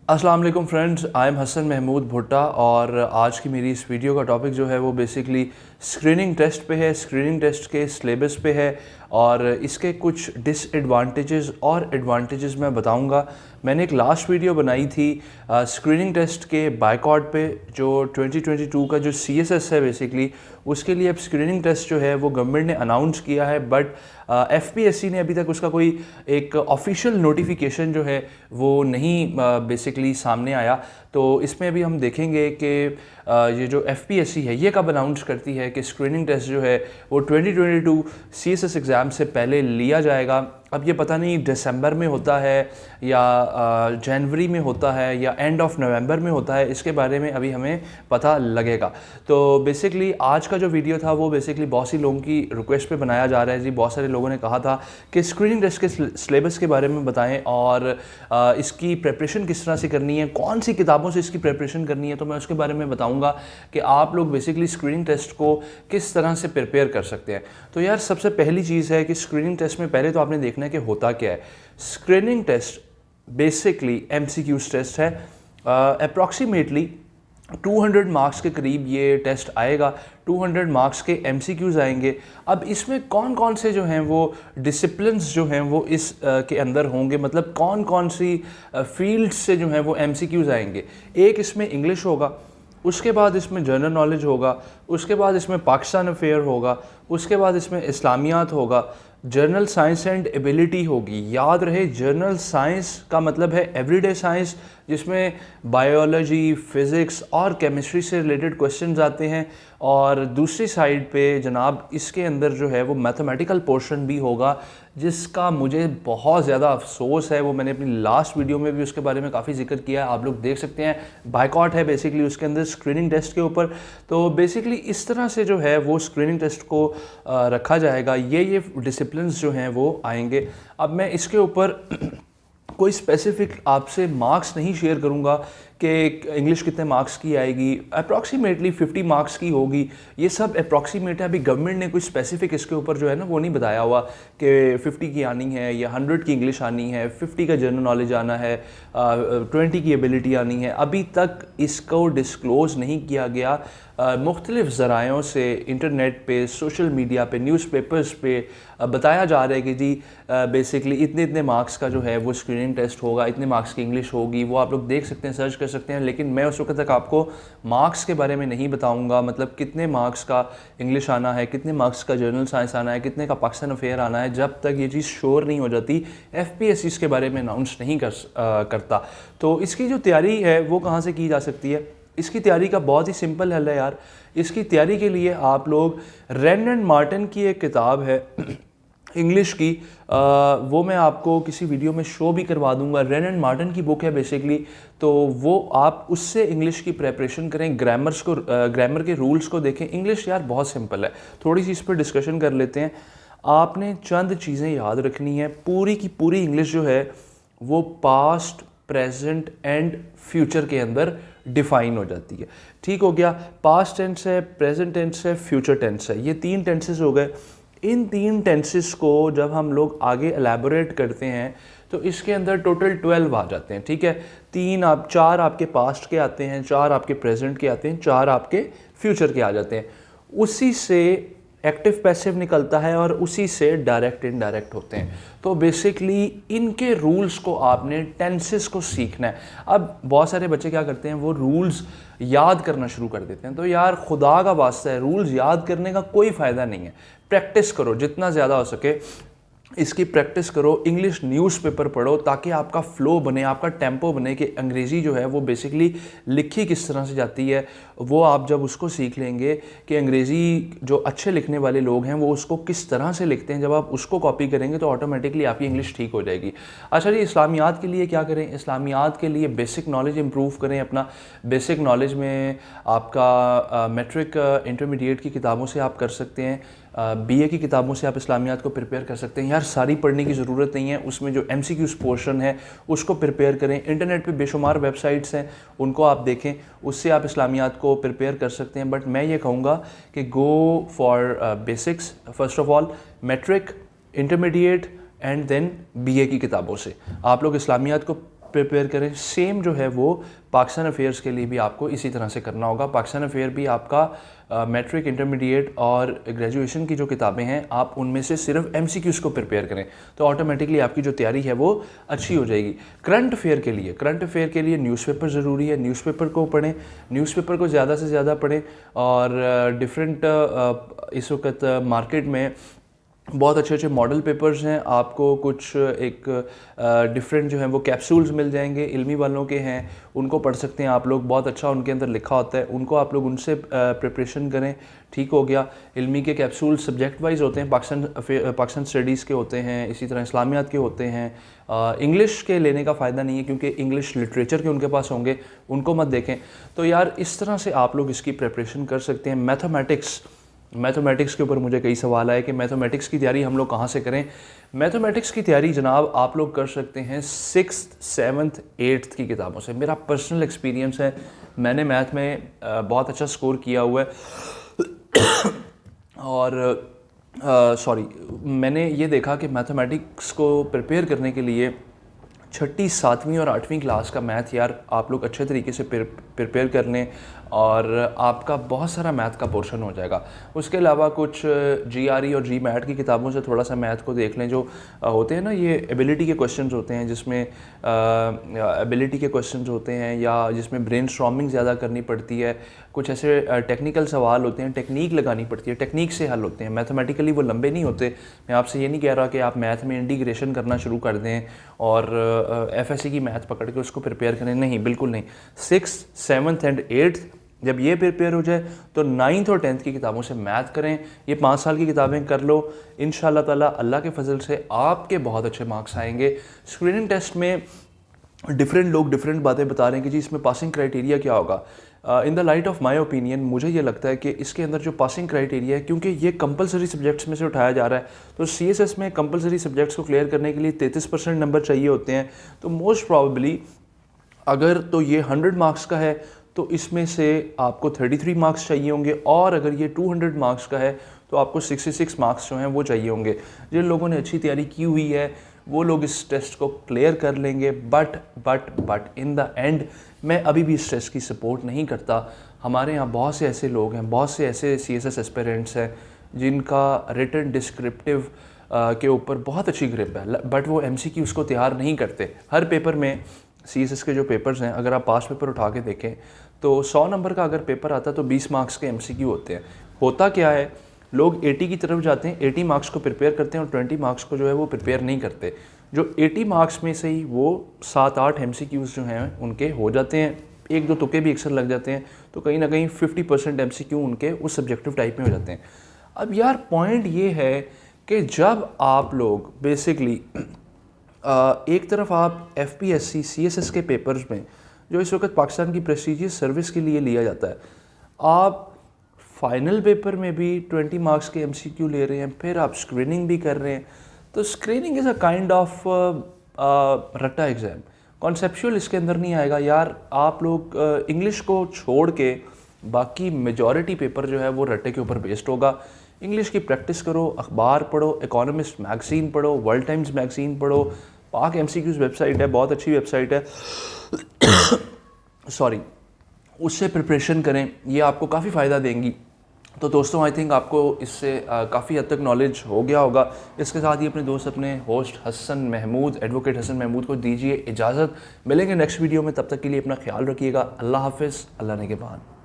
अस्सलाम वालेकुम friends, I am Hasan Mahmood Bhutta और आज की मेरी इस वीडियो का टॉपिक जो है वो बेसिकली स्क्रीनिंग टेस्ट पे है। स्क्रीनिंग टेस्ट के सिलेबस पे है और इसके कुछ डिसएडवांटेजेस और एडवांटेजेस मैं बताऊंगा। मैंने एक लास्ट वीडियो बनाई थी स्क्रीनिंग टेस्ट के बायकॉट पे, जो 2022 का जो CSS है बेसिकली उसके लिए अब स्क्रीनिंग टेस्ट जो है वो गवर्नमेंट ने अनाउंस किया है, बट FPSC ने अभी तक उसका कोई एक ऑफिशियल नोटिफिकेशन जो है वो नहीं बेसिकली सामने आया। तो इसमें अभी हम देखेंगे कि ये जो FPSC है ये कब अनाउंस करती है कि स्क्रीनिंग टेस्ट जो है वो 2022 CSS एग्ज़ाम से पहले लिया जाएगा। अब ये पता नहीं दिसंबर में होता है या जनवरी में होता है या एंड ऑफ नवंबर में होता है, इसके बारे में अभी हमें पता लगेगा। तो बेसिकली आज का जो वीडियो था वो बेसिकली बहुत सी लोगों की रिक्वेस्ट पे बनाया जा रहा है जी। बहुत सारे लोगों ने कहा था कि स्क्रीनिंग टेस्ट के सिलेबस के बारे में बताएं और इसकी प्रिपरेशन किस तरह से करनी है, कौन सी किताबों से इसकी प्रिपरेशन करनी है। तो मैं उसके बारे में बताऊंगा कि आप लोग बेसिकली स्क्रीनिंग टेस्ट को किस तरह से प्रिपेयर कर सकते हैं। तो यार सबसे पहली चीज़ है कि स्क्रीनिंग टेस्ट में पहले तो आपने देखना है कि होता क्या है। Screening test basically MCQ test है। अप्रॉक्सीमेटली 200 मार्क्स के करीब ये टेस्ट आएगा। 200 मार्क्स के MCQs आएंगे। अब इसमें कौन कौन से जो हैं वो डिसिप्लिन्स जो हैं वो इस के अंदर होंगे, मतलब कौन कौन सी फील्ड्स से जो हैं वो MCQs आएंगे। एक इसमें इंग्लिश होगा, उसके बाद इसमें जनरल नॉलेज होगा, उसके बाद इसमें पाकिस्तान अफेयर होगा, उसके बाद इसमें इस्लामियात होगा, जर्नल साइंस एंड एबिलिटी होगी। याद रहे जर्नल साइंस का मतलब है एवरीडे साइंस, जिसमें बायोलॉजी, फिज़िक्स और केमिस्ट्री से रिलेटेड क्वेश्चंस आते हैं। और दूसरी साइड पे जनाब इसके अंदर जो है वो मैथमेटिकल पोर्शन भी होगा, जिसका मुझे बहुत ज़्यादा अफसोस है। वो मैंने अपनी लास्ट वीडियो में भी उसके बारे में काफ़ी जिक्र किया है, आप लोग देख सकते हैं। बायकॉट है बेसिकली उसके अंदर स्क्रीनिंग टेस्ट के ऊपर। तो बेसिकली इस तरह से जो है वो स्क्रीनिंग टेस्ट को रखा जाएगा। ये डिसिप्लिन्स जो हैं वो आएंगे। अब मैं इसके ऊपर कोई स्पेसिफिक आपसे मार्क्स नहीं शेयर करूंगा कि इंग्लिश कितने मार्क्स की आएगी, अप्रॉक्सीमेटली 50 मार्क्स की होगी। ये सब अप्रॉक्सीमेट है, अभी गवर्नमेंट ने कोई स्पेसिफिक इसके ऊपर जो है ना वो नहीं बताया हुआ कि 50 की आनी है या 100 की इंग्लिश आनी है, 50 का जनरल नॉलेज आना है, 20 की एबिलिटी आनी है। अभी तक इसको डिस्क्लोज़ नहीं किया गया। मुख्तलिफ़ ज़रायों से इंटरनेट पे, सोशल मीडिया पे, न्यूज़पेपर्स पे बताया जा रहा है कि जी बेसिकली इतने इतने मार्क्स का जो है वो स्क्रीनिंग टेस्ट होगा, इतने मार्क्स की इंग्लिश होगी। वो आप लोग देख सकते हैं, सर्च कर सकते हैं। लेकिन मैं उस वक्त तक आपको मार्क्स के बारे में नहीं बताऊंगा, मतलब कितने मार्क्स का इंग्लिश आना है, कितने मार्क्स का जर्नल साइंस आना है, कितने का पाकिस्तान अफेयर आना है। जब तक ये चीज़ श्योर नहीं हो जाती FPSC इसके बारे में अनाउंस नहीं करता। तो इसकी जो तैयारी है वो कहाँ से की जा सकती है। इसकी तैयारी का बहुत ही सिंपल हल है यार। इसकी तैयारी के लिए आप लोग रेन एंड मार्टिन की एक किताब है इंग्लिश की, वो मैं आपको किसी वीडियो में शो भी करवा दूंगा। रेन एंड मार्टिन की बुक है बेसिकली, तो वो आप उससे इंग्लिश की प्रिपरेशन करें, ग्रामर के रूल्स को देखें। इंग्लिश यार बहुत सिंपल है, थोड़ी सी इस पर डिस्कशन कर लेते हैं। आपने चंद चीज़ें याद रखनी है। पूरी की पूरी इंग्लिश जो है वो पास्ट, प्रेजेंट एंड फ्यूचर के अंदर डिफाइन हो जाती है। ठीक हो गया, पास्ट टेंस है, प्रेजेंट टेंस है, फ्यूचर टेंस है, ये 3 टेंसेस हो गए। इन 3 टेंसेस को जब हम लोग आगे एलैबोरेट करते हैं तो इसके अंदर टोटल 12 आ जाते हैं। ठीक है, 4 आपके पास्ट के आते हैं, 4 आपके प्रेजेंट के आते हैं, 4 आपके फ्यूचर के आ जाते हैं। उसी से एक्टिव पैसिव निकलता है और उसी से डायरेक्ट इनडायरेक्ट होते हैं। तो बेसिकली इनके रूल्स को आपने टेंसेस को सीखना है। अब बहुत सारे बच्चे क्या करते हैं, वो रूल्स याद करना शुरू कर देते हैं। तो यार खुदा का वास्ता है, रूल्स याद करने का कोई फ़ायदा नहीं है। प्रैक्टिस करो जितना ज़्यादा हो सके, इसकी प्रैक्टिस करो। इंग्लिश न्यूज़पेपर पढ़ो ताकि आपका फ़्लो बने, आपका टेम्पो बने कि अंग्रेज़ी जो है वो बेसिकली लिखी किस तरह से जाती है। वो आप जब उसको सीख लेंगे कि अंग्रेज़ी जो अच्छे लिखने वाले लोग हैं वो उसको किस तरह से लिखते हैं, जब आप उसको कॉपी करेंगे तो ऑटोमेटिकली आपकी इंग्लिश ठीक हो जाएगी। अच्छा जी, इस्लामियात के लिए क्या करें। इस्लामियात के लिए बेसिक नॉलेज इम्प्रूव करें अपना। बेसिक नॉलेज में आपका मैट्रिक इंटरमीडिएट की किताबों से आप कर सकते हैं, BA की किताबों से आप इस्लामियात को प्रिपेयर कर सकते हैं। यार सारी पढ़ने की ज़रूरत नहीं है, उसमें जो MCQ पोर्शन है उसको प्रिपेयर करें। इंटरनेट पे बेशुमार वेबसाइट्स हैं, उनको आप देखें, उससे आप इस्लामियात को प्रिपेयर कर सकते हैं। बट मैं ये कहूँगा कि go for basics first of all, matric, intermediate and then BA की किताबों से आप लोग इस्लामियात को प्रिपेयर करें। सेम जो है वो पाकिस्तान अफेयर्स के लिए भी आपको इसी तरह से करना होगा। पाकिस्तान अफेयर भी आपका मैट्रिक, इंटरमीडिएट और ग्रेजुएशन की जो किताबें हैं आप उनमें से सिर्फ MCQs को प्रिपेयर करें तो ऑटोमेटिकली आपकी जो तैयारी है वो अच्छी हो जाएगी। करंट अफेयर के लिए न्यूज़पेपर ज़रूरी है, न्यूज़पेपर को पढ़ें, न्यूज़पेपर को ज़्यादा से ज़्यादा पढ़ें। और डिफरेंट इस वक्त मार्केट में बहुत अच्छे अच्छे मॉडल पेपर्स हैं, आपको कुछ एक डिफरेंट जो हैं वो कैप्सूल्स मिल जाएंगे, इल्मी वालों के हैं, उनको पढ़ सकते हैं आप लोग, बहुत अच्छा उनके अंदर लिखा होता है, उनको आप लोग उनसे प्रिपरेशन करें। ठीक हो गया। इल्मी के कैप्सूल सब्जेक्ट वाइज होते हैं, पाकिस्तान स्टडीज़ के होते हैं, इसी तरह इस्लामियात के होते हैं। इंग्लिश के लेने का फ़ायदा नहीं है क्योंकि इंग्लिश लिटरेचर के उनके पास होंगे, उनको मत देखें। तो यार इस तरह से आप लोग इसकी प्रिपरेशन कर सकते हैं। मैथमेटिक्स के ऊपर मुझे कई सवाल आए कि मैथमेटिक्स की तैयारी हम लोग कहाँ से करें। मैथमेटिक्स की तैयारी जनाब आप लोग कर सकते हैं 6th, 7th, 8th की किताबों से। मेरा पर्सनल एक्सपीरियंस है, मैंने मैथ में बहुत अच्छा स्कोर किया हुआ है और मैंने ये देखा कि मैथमेटिक्स को प्रिपेयर करने के लिए 6ठी, 7वीं और 8वीं क्लास का मैथ यार आप लोग अच्छे तरीके से प्रिपेयर कर लें और आपका बहुत सारा मैथ का पोर्शन हो जाएगा। उसके अलावा कुछ GRE और GMAT की किताबों से थोड़ा सा मैथ को देख लें। जो होते हैं ना, ये एबिलिटी के क्वेश्चंस होते हैं, जिसमें एबिलिटी के क्वेश्चंस होते हैं या जिसमें ब्रेनस्टॉर्मिंग ज़्यादा करनी पड़ती है। कुछ ऐसे टेक्निकल सवाल होते हैं, टेक्निक लगानी पड़ती है, टेक्निक से हल होते हैं, मैथमेटिकली वो लंबे नहीं होते। मैं आपसे ये नहीं कह रहा कि आप मैथ में इंटीग्रेशन करना शुरू कर दें और FSC की मैथ पकड़ के उसको प्रिपेयर करें, नहीं, बिल्कुल नहीं। 6th, 7th एंड 8th जब ये प्रिपेयर हो जाए तो 9th और 10th की किताबों से मैथ करें। ये 5 साल की किताबें कर लो, इंशाल्लाह ताला अल्लाह के फजल से आपके बहुत अच्छे मार्क्स आएंगे। स्क्रीनिंग टेस्ट में डिफरेंट लोग डिफरेंट बातें बता रहे हैं कि जी इसमें पासिंग क्राइटेरिया क्या होगा। In the light of my opinion मुझे ये लगता है कि इसके अंदर जो पासिंग क्राइटेरिया है, क्योंकि ये कंपलसरी सब्जेक्ट्स में से उठाया जा रहा है, तो CSS में कंपलसरी सब्जेक्ट्स को क्लियर करने के लिए 33% नंबर चाहिए होते हैं। तो मोस्ट प्रॉबली अगर तो ये 100 मार्क्स का है तो इसमें से आपको 33 मार्क्स चाहिए होंगे, और अगर ये 200 मार्क्स का है तो आपको 66 मार्क्स जो हैं वो चाहिए होंगे। जिन लोगों ने अच्छी तैयारी की हुई है वो लोग इस टेस्ट को क्लियर कर लेंगे। बट इन द एंड मैं अभी भी इस टेस्ट की सपोर्ट नहीं करता। हमारे यहाँ बहुत से ऐसे लोग हैं, बहुत से ऐसे CSS एस्पिरेंट्स हैं जिनका रिटन डिस्क्रिप्टिव के ऊपर बहुत अच्छी ग्रिप है, बट वो MCQ उसको तैयार नहीं करते। हर पेपर में CSS के जो पेपर्स हैं, अगर आप पास पेपर उठा के देखें तो 100 नंबर का अगर पेपर आता है तो 20 मार्क्स के MCQ होते हैं। होता क्या है, लोग 80 की तरफ जाते हैं, 80 मार्क्स को प्रिपेयर करते हैं और 20 मार्क्स को जो है वो प्रिपेयर नहीं करते। जो 80 मार्क्स में से ही वो 7-8 MCQs जो हैं उनके हो जाते हैं, 1-2 तुक्के भी अक्सर लग जाते हैं, तो कहीं ना कहीं 50% MCQ उनके उस सब्जेक्टिव टाइप में हो जाते हैं। अब यार पॉइंट ये है कि जब आप लोग बेसिकली एक तरफ आप FPSC CSS के पेपर्स में, जो इस वक्त पाकिस्तान की प्रेस्टीजियस सर्विस के लिए लिया जाता है, आप फाइनल पेपर में भी 20 मार्क्स के MCQ ले रहे हैं, फिर आप स्क्रीनिंग भी कर रहे हैं। तो screening is a kind of रट्टा एग्ज़ाम, कॉन्सेप्चुअल इसके अंदर नहीं आएगा। यार आप लोग इंग्लिश को छोड़ के बाकी मेजॉरिटी पेपर जो है वो रट्टे के ऊपर बेस्ड होगा। इंग्लिश की प्रैक्टिस करो, अखबार पढ़ो, इकोनॉमिस्ट मैगज़ीन पढ़ो, वर्ल्ड टाइम्स मैगज़ीन पढ़ो, पाक MCQs वेबसाइट है, बहुत अच्छी वेबसाइट है उससे प्रिपरेशन करें, ये आपको काफ़ी फ़ायदा देंगी। तो दोस्तों आई थिंक आपको इससे काफ़ी हद तक नॉलेज हो गया होगा। इसके साथ ही अपने दोस्त, अपने होस्ट एडवोकेट हसन महमूद को दीजिए इजाज़त। मिलेंगे नेक्स्ट वीडियो में, तब तक के लिए अपना ख्याल रखिएगा। अल्लाह हाफ़िज़, अल्लाह निगहबान।